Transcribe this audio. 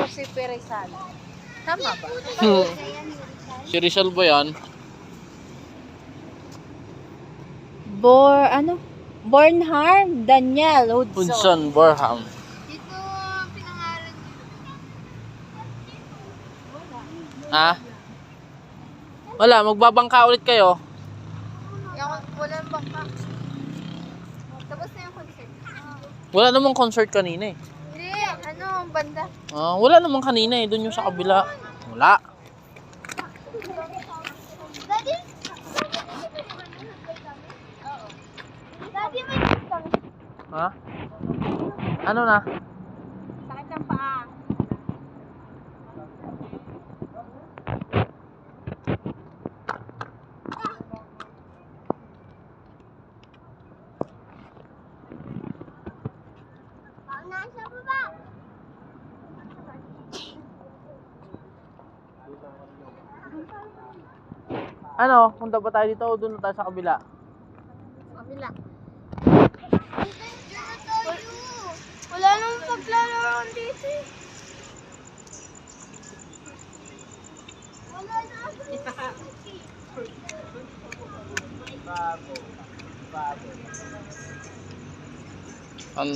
si Perizal. Tama ba? Si Rizal ba yan? Bornharm Daniel Hudson. Hudson Borham. Dito, pinangalan Ah? Wala, magbabangka ulit kayo. Wala bangka. Tapos na yung concert. Wala namang concert kanina eh. Hindi, ang banda. Wala namang kanina eh, doon yung sa kabila. Wala. Daddy? Daddy, may gusto. Ha? Ano na? Sakit ang paa. Nasa baba. Ano? Punta ba tayo dito o doon na tayo sa kabila? Kabila. Wala nang paglalaroan dito. Wala na. Ang